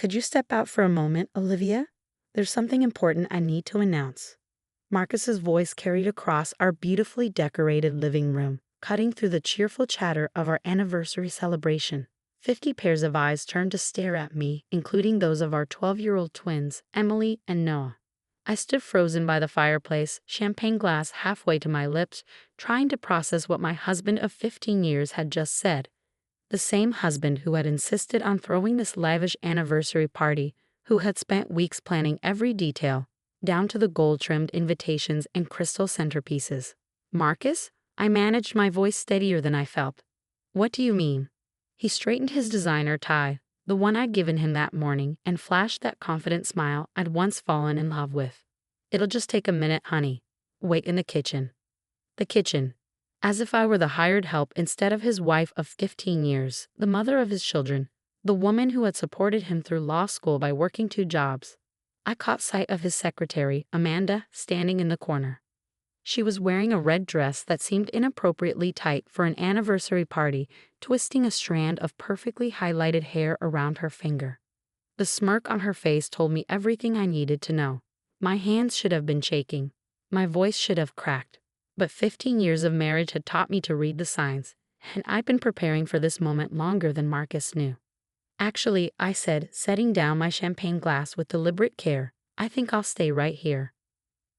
Could you step out for a moment, Olivia? There's something important I need to announce. Marcus's voice carried across our beautifully decorated living room, cutting through the cheerful chatter of our anniversary celebration. 50 pairs of eyes turned to stare at me, including those of our 12-year-old twins, Emily and Noah. I stood frozen by the fireplace, champagne glass halfway to my lips, trying to process what my husband of 15 years had just said. The same husband who had insisted on throwing this lavish anniversary party, who had spent weeks planning every detail, down to the gold-trimmed invitations and crystal centerpieces. Marcus? I managed my voice steadier than I felt. What do you mean? He straightened his designer tie, the one I'd given him that morning, and flashed that confident smile I'd once fallen in love with. It'll just take a minute, honey. Wait in the kitchen. The kitchen. As if I were the hired help instead of his wife of 15 years, the mother of his children, the woman who had supported him through law school by working 2 jobs. I caught sight of his secretary, Amanda, standing in the corner. She was wearing a red dress that seemed inappropriately tight for an anniversary party, twisting a strand of perfectly highlighted hair around her finger. The smirk on her face told me everything I needed to know. My hands should have been shaking. My voice should have cracked. But 15 years of marriage had taught me to read the signs, and I'd been preparing for this moment longer than Marcus knew. Actually, I said, setting down my champagne glass with deliberate care, I think I'll stay right here.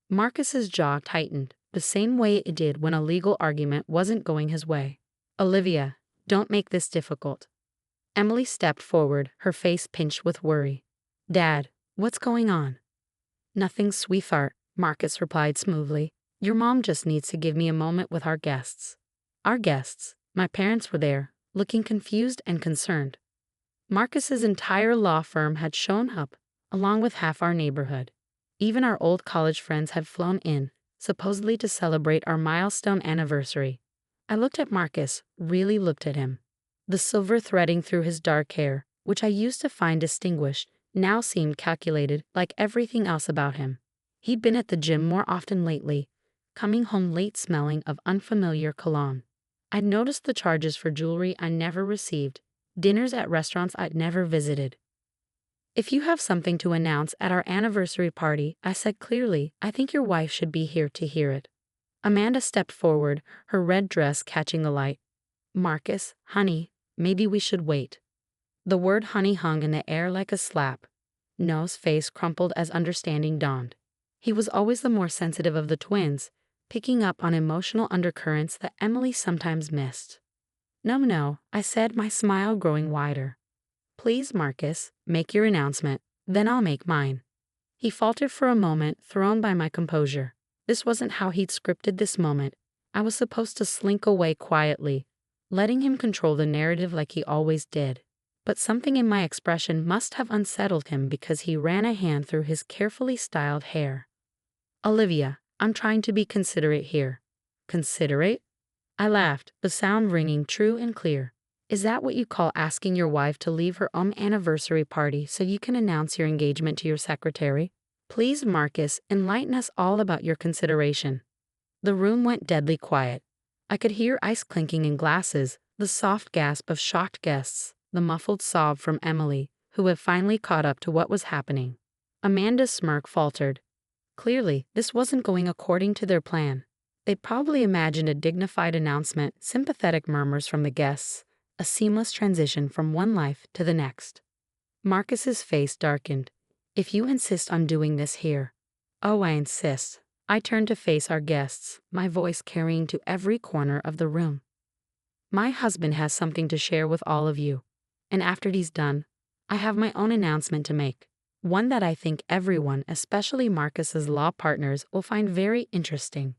Marcus's jaw tightened, the same way it did when a legal argument wasn't going his way. Olivia, don't make this difficult. Emily stepped forward, her face pinched with worry. Dad, what's going on? Nothing, sweetheart, Marcus replied smoothly. Your mom just needs to give me a moment with our guests. Our guests? My parents were there, looking confused and concerned. Marcus's entire law firm had shown up, along with half our neighborhood. Even our old college friends had flown in, supposedly to celebrate our milestone anniversary. I looked at Marcus, really looked at him. The silver threading through his dark hair, which I used to find distinguished, now seemed calculated like everything else about him. He'd been at the gym more often lately, coming home late smelling of unfamiliar cologne. I'd noticed the charges for jewelry I never received, dinners at restaurants I'd never visited. If you have something to announce at our anniversary party, I said clearly, I think your wife should be here to hear it. Amanda stepped forward, her red dress catching the light. Marcus, honey, maybe we should wait. The word honey hung in the air like a slap. Noah's face crumpled as understanding dawned. He was always the more sensitive of the twins, picking up on emotional undercurrents that Emily sometimes missed. No, I said, my smile growing wider. Please, Marcus, make your announcement, then I'll make mine. He faltered for a moment, thrown by my composure. This wasn't how he'd scripted this moment. I was supposed to slink away quietly, letting him control the narrative like he always did. But something in my expression must have unsettled him because he ran a hand through his carefully styled hair. Olivia, I'm trying to be considerate here. Considerate? I laughed, the sound ringing true and clear. Is that what you call asking your wife to leave her own anniversary party so you can announce your engagement to your secretary? Please, Marcus, enlighten us all about your consideration. The room went deadly quiet. I could hear ice clinking in glasses, the soft gasp of shocked guests, the muffled sob from Emily, who had finally caught up to what was happening. Amanda's smirk faltered. Clearly, this wasn't going according to their plan. They'd probably imagined a dignified announcement, sympathetic murmurs from the guests, a seamless transition from one life to the next. Marcus's face darkened. If you insist on doing this here. Oh, I insist. I turned to face our guests, my voice carrying to every corner of the room. My husband has something to share with all of you. And after he's done, I have my own announcement to make. One that I think everyone, especially Marcus's law partners, will find very interesting.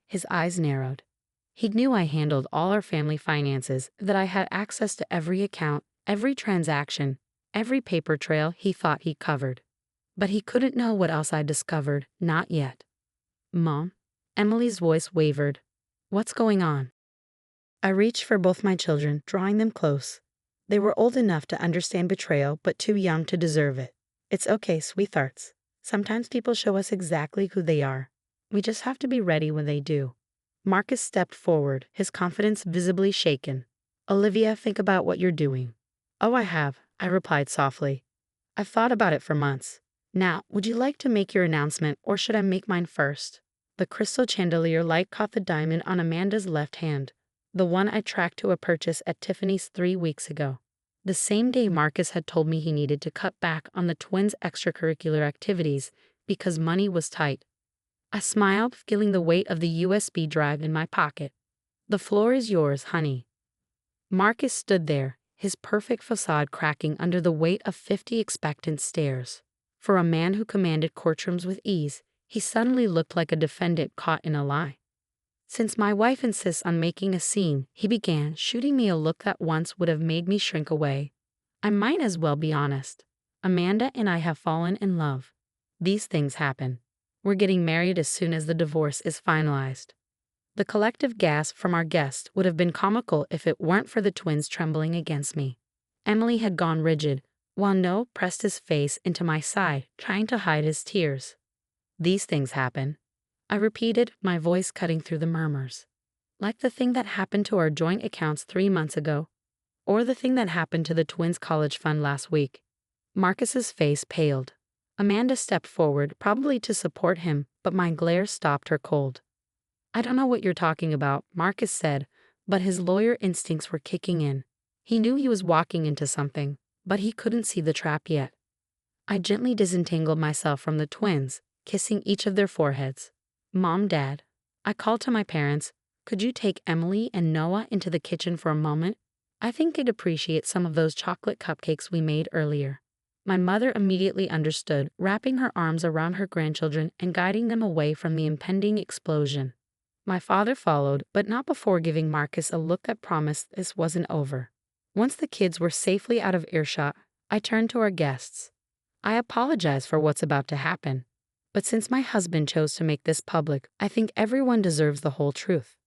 His eyes narrowed. He knew I handled all our family finances, that I had access to every account, every transaction, every paper trail he thought he covered. But he couldn't know what else I'd discovered, not yet. Mom? Emily's voice wavered. What's going on? I reached for both my children, drawing them close. They were old enough to understand betrayal, but too young to deserve it. It's okay, sweethearts. Sometimes people show us exactly who they are. We just have to be ready when they do. Marcus stepped forward, his confidence visibly shaken. Olivia, think about what you're doing. Oh, I have, I replied softly. I've thought about it for months. Now, would you like to make your announcement or should I make mine first? The crystal chandelier light caught the diamond on Amanda's left hand, the one I tracked to a purchase at Tiffany's 3 weeks ago. The same day Marcus had told me he needed to cut back on the twins' extracurricular activities because money was tight. I smiled, feeling the weight of the USB drive in my pocket. The floor is yours, honey. Marcus stood there, his perfect facade cracking under the weight of 50 expectant stares. For a man who commanded courtrooms with ease, he suddenly looked like a defendant caught in a lie. Since my wife insists on making a scene, he began, shooting me a look that once would have made me shrink away. I might as well be honest. Amanda and I have fallen in love. These things happen. We're getting married as soon as the divorce is finalized. The collective gasp from our guest would have been comical if it weren't for the twins trembling against me. Emily had gone rigid, while Noah pressed his face into my side, trying to hide his tears. These things happen, I repeated, my voice cutting through the murmurs. Like the thing that happened to our joint accounts 3 months ago, or the thing that happened to the twins' college fund last week. Marcus's face paled. Amanda stepped forward, probably to support him, but my glare stopped her cold. I don't know what you're talking about, Marcus said, but his lawyer instincts were kicking in. He knew he was walking into something, but he couldn't see the trap yet. I gently disentangled myself from the twins, kissing each of their foreheads. Mom, Dad, I called to my parents, could you take Emily and Noah into the kitchen for a moment? I think they'd appreciate some of those chocolate cupcakes we made earlier. My mother immediately understood, wrapping her arms around her grandchildren and guiding them away from the impending explosion. My father followed, but not before giving Marcus a look that promised this wasn't over. Once the kids were safely out of earshot, I turned to our guests. I apologize for what's about to happen, but since my husband chose to make this public, I think everyone deserves the whole truth.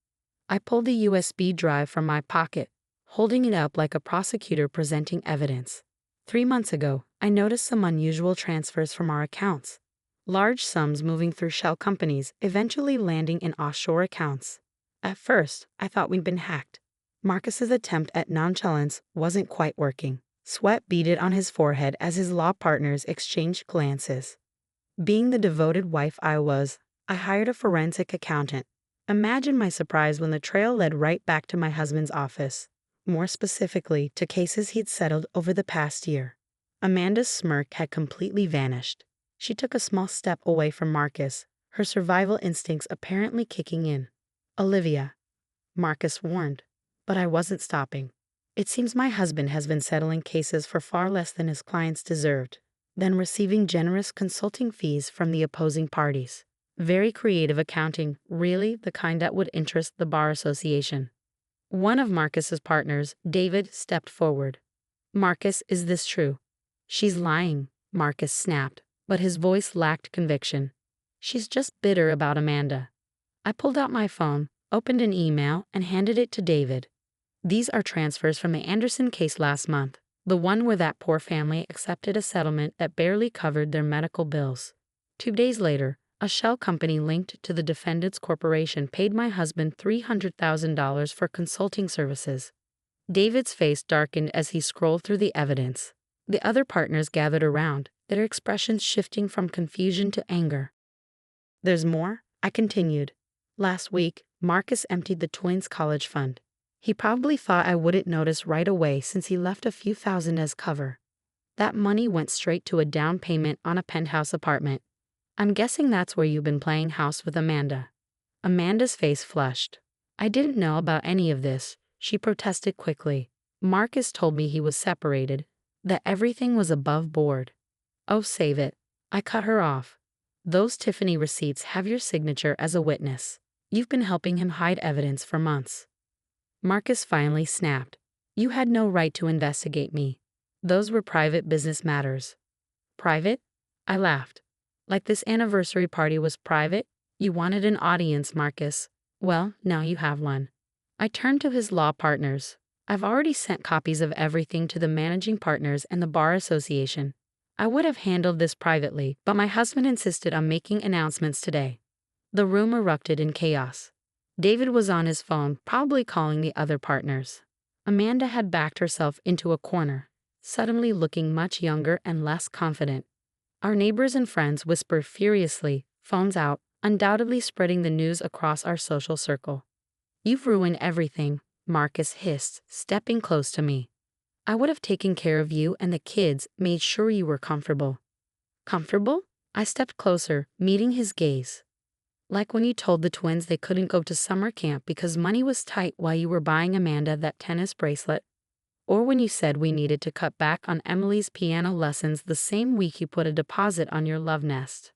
I pulled the USB drive from my pocket, holding it up like a prosecutor presenting evidence. 3 months ago, I noticed some unusual transfers from our accounts. Large sums moving through shell companies, eventually landing in offshore accounts. At first, I thought we'd been hacked. Marcus's attempt at nonchalance wasn't quite working. Sweat beaded on his forehead as his law partners exchanged glances. Being the devoted wife I was, I hired a forensic accountant. Imagine my surprise when the trail led right back to my husband's office. More specifically, to cases he'd settled over the past year. Amanda's smirk had completely vanished. She took a small step away from Marcus, her survival instincts apparently kicking in. Olivia, Marcus warned, but I wasn't stopping. It seems my husband has been settling cases for far less than his clients deserved, then receiving generous consulting fees from the opposing parties. Very creative accounting, really the kind that would interest the Bar Association. One of Marcus's partners, David, stepped forward. Marcus, is this true? She's lying, Marcus snapped, but his voice lacked conviction. She's just bitter about Amanda. I pulled out my phone, opened an email, and handed it to David. These are transfers from the Anderson case last month, the one where that poor family accepted a settlement that barely covered their medical bills. 2 days later, a shell company linked to the defendant's corporation paid my husband $300,000 for consulting services. David's face darkened as he scrolled through the evidence. The other partners gathered around, their expressions shifting from confusion to anger. There's more, I continued. Last week, Marcus emptied the twins' college fund. He probably thought I wouldn't notice right away since he left a few thousand as cover. That money went straight to a down payment on a penthouse apartment. I'm guessing that's where you've been playing house with Amanda. Amanda's face flushed. I didn't know about any of this, she protested quickly. Marcus told me he was separated, that everything was above board. Oh, save it. I cut her off. Those Tiffany receipts have your signature as a witness. You've been helping him hide evidence for months. Marcus finally snapped. You had no right to investigate me. Those were private business matters. Private? I laughed. Like this anniversary party was private? You wanted an audience, Marcus. Well, now you have one. I turned to his law partners. I've already sent copies of everything to the managing partners and the Bar Association. I would have handled this privately, but my husband insisted on making announcements today. The room erupted in chaos. David was on his phone, probably calling the other partners. Amanda had backed herself into a corner, suddenly looking much younger and less confident. Our neighbors and friends whispered furiously, phones out, undoubtedly spreading the news across our social circle. "You've ruined everything," Marcus hissed, stepping close to me. "I would have taken care of you and the kids, made sure you were comfortable." "Comfortable?" I stepped closer, meeting his gaze. "Like when you told the twins they couldn't go to summer camp because money was tight while you were buying Amanda that tennis bracelet. Or when you said we needed to cut back on Emily's piano lessons the same week you put a deposit on your love nest."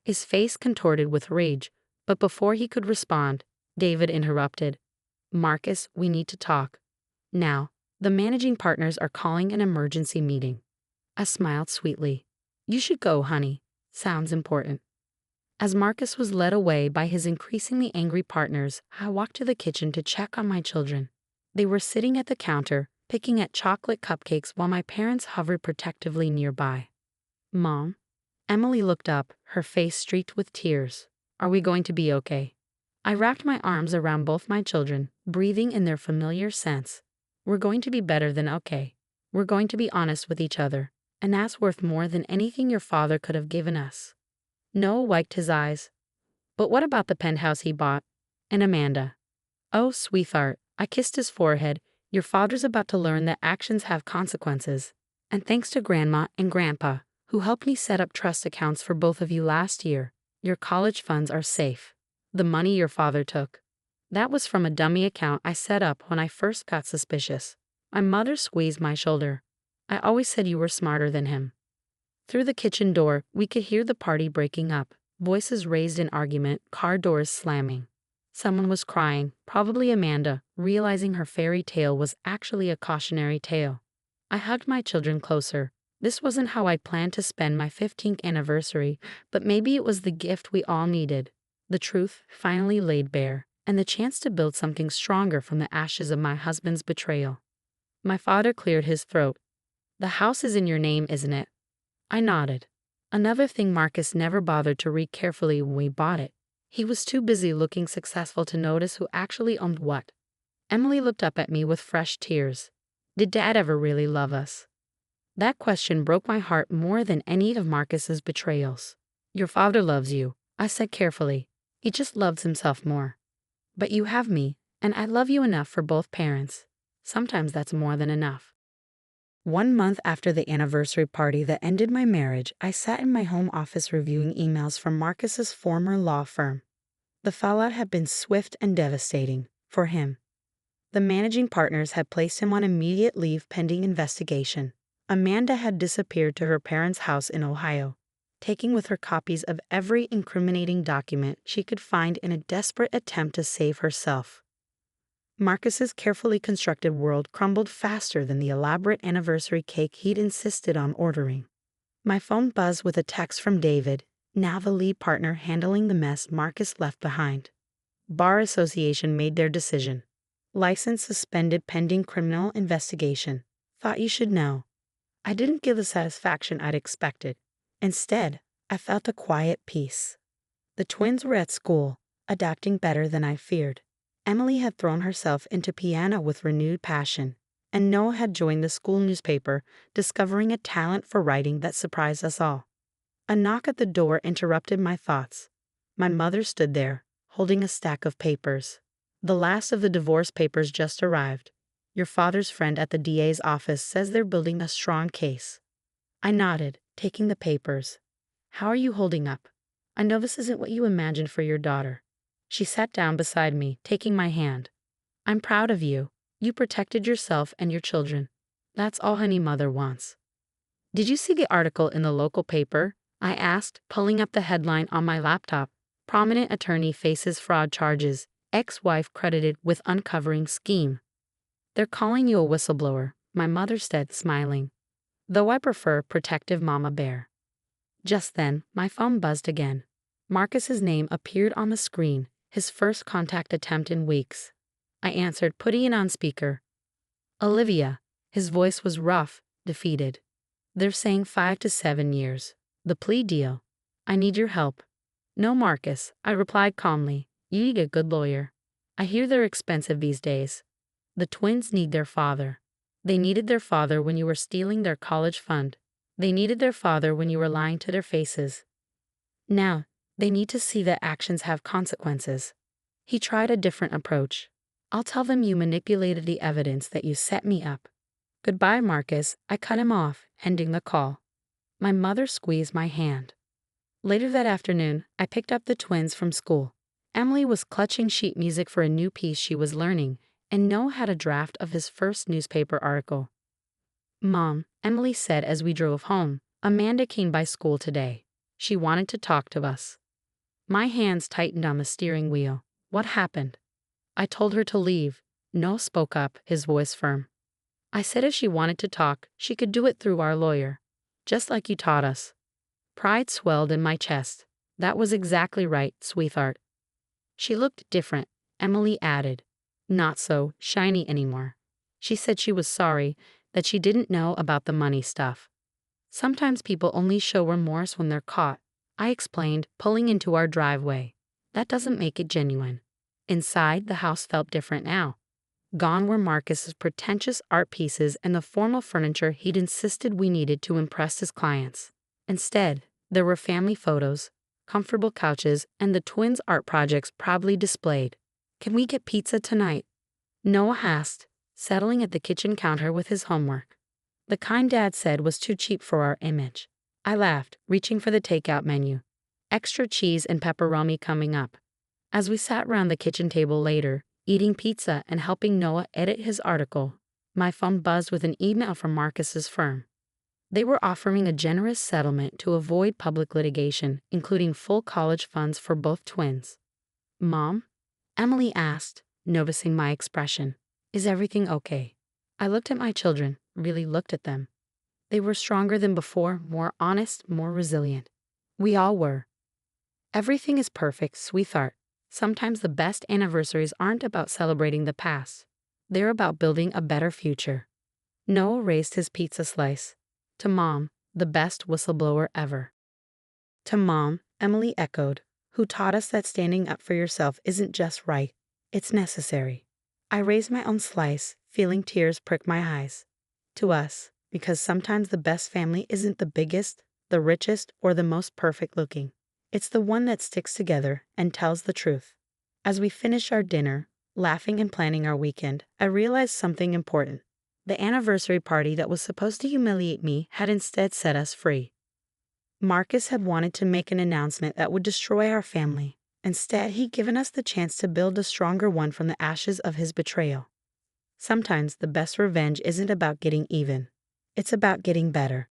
His face contorted with rage, but before he could respond, David interrupted. "Marcus, we need to talk. Now, the managing partners are calling an emergency meeting." I smiled sweetly. "You should go, honey. Sounds important." As Marcus was led away by his increasingly angry partners, I walked to the kitchen to check on my children. They were sitting at the counter, picking at chocolate cupcakes while my parents hovered protectively nearby. "Mom?" Emily looked up, her face streaked with tears. "Are we going to be okay?" I wrapped my arms around both my children, breathing in their familiar sense. "We're going to be better than okay. We're going to be honest with each other, and that's worth more than anything your father could have given us." Noah wiped his eyes. "But what about the penthouse he bought? And Amanda?" "Oh, sweetheart," I kissed his forehead. "Your father's about to learn that actions have consequences. And thanks to Grandma and Grandpa, who helped me set up trust accounts for both of you last year, your college funds are safe. The money your father took, that was from a dummy account I set up when I first got suspicious." My mother squeezed my shoulder. "I always said you were smarter than him." Through the kitchen door, we could hear the party breaking up, voices raised in argument, car doors slamming. Someone was crying, probably Amanda, realizing her fairy tale was actually a cautionary tale. I hugged my children closer. This wasn't how I planned to spend my 15th anniversary, but maybe it was the gift we all needed. The truth finally laid bare, and the chance to build something stronger from the ashes of my husband's betrayal. My father cleared his throat. "The house is in your name, isn't it?" I nodded. Another thing Marcus never bothered to read carefully when we bought it. He was too busy looking successful to notice who actually owned what. Emily looked up at me with fresh tears. "Did Dad ever really love us?" That question broke my heart more than any of Marcus's betrayals. "Your father loves you," I said carefully. "He just loves himself more. But you have me, and I love you enough for both parents. Sometimes that's more than enough." 1 month after the anniversary party that ended my marriage, I sat in my home office reviewing emails from Marcus's former law firm. The fallout had been swift and devastating for him. The managing partners had placed him on immediate leave pending investigation. Amanda had disappeared to her parents' house in Ohio, taking with her copies of every incriminating document she could find in a desperate attempt to save herself. Marcus's carefully constructed world crumbled faster than the elaborate anniversary cake he'd insisted on ordering. My phone buzzed with a text from David, now the lead partner handling the mess Marcus left behind. Bar Association made their decision. License suspended pending criminal investigation. Thought you should know. I didn't get the satisfaction I'd expected. Instead, I felt a quiet peace. The twins were at school, adapting better than I feared. Emily had thrown herself into piano with renewed passion, and Noah had joined the school newspaper, discovering a talent for writing that surprised us all. A knock at the door interrupted my thoughts. My mother stood there, holding a stack of papers. "The last of the divorce papers just arrived. Your father's friend at the DA's office says they're building a strong case." I nodded, taking the papers. "How are you holding up? I know this isn't what you imagined for your daughter." She sat down beside me, taking my hand. "I'm proud of you. You protected yourself and your children. That's all any mother wants." "Did you see the article in the local paper?" I asked, pulling up the headline on my laptop. "Prominent attorney faces fraud charges. Ex-wife credited with uncovering scheme." "They're calling you a whistleblower," my mother said, smiling. "Though I prefer protective mama bear." Just then, my phone buzzed again. Marcus's name appeared on the screen, his first contact attempt in weeks. I answered, putting it on speaker. "Olivia." His voice was rough, defeated. "They're saying 5 to 7 years. The plea deal. I need your help." "No, Marcus," I replied calmly. "You need a good lawyer. I hear they're expensive these days. The twins need their father. They needed their father when you were stealing their college fund. They needed their father when you were lying to their faces. Now, they need to see that actions have consequences. He tried a different approach. I'll tell them you manipulated the evidence, that you set me up. Goodbye, Marcus. I cut him off, ending the call. My mother squeezed my hand. Later that afternoon, I picked up the twins from school. Emily was clutching sheet music for a new piece she was learning, and Noah had a draft of his first newspaper article. Mom, Emily said as we drove home, Amanda came by school today. She wanted to talk to us. My hands tightened on the steering wheel. What happened? I told her to leave. Noah spoke up, his voice firm. I said if she wanted to talk, she could do it through our lawyer. Just like you taught us. Pride swelled in my chest. That was exactly right, sweetheart. She looked different, Emily added. Not so shiny anymore. She said she was sorry, that she didn't know about the money stuff. Sometimes people only show remorse when they're caught, I explained, pulling into our driveway. That doesn't make it genuine. Inside, the house felt different now. Gone were Marcus's pretentious art pieces and the formal furniture he'd insisted we needed to impress his clients. Instead, there were family photos, comfortable couches, and the twins' art projects proudly displayed. Can we get pizza tonight? Noah asked, settling at the kitchen counter with his homework. The kind Dad said was too cheap for our image. I laughed, reaching for the takeout menu. Extra cheese and pepperoni coming up. As we sat round the kitchen table later, eating pizza and helping Noah edit his article, my phone buzzed with an email from Marcus's firm. They were offering a generous settlement to avoid public litigation, including full college funds for both twins. Mom? Emily asked, noticing my expression. Is everything okay? I looked at my children, really looked at them. They were stronger than before, more honest, more resilient. We all were. Everything is perfect, sweetheart. Sometimes the best anniversaries aren't about celebrating the past. They're about building a better future. Noah raised his pizza slice. To Mom, the best whistleblower ever. To Mom, Emily echoed, who taught us that standing up for yourself isn't just right, it's necessary. I raised my own slice, feeling tears prick my eyes. To us, because sometimes the best family isn't the biggest, the richest, or the most perfect looking. It's the one that sticks together and tells the truth. As we finished our dinner, laughing and planning our weekend, I realized something important. The anniversary party that was supposed to humiliate me had instead set us free. Marcus had wanted to make an announcement that would destroy our family. Instead, he'd given us the chance to build a stronger one from the ashes of his betrayal. Sometimes the best revenge isn't about getting even. It's about getting better.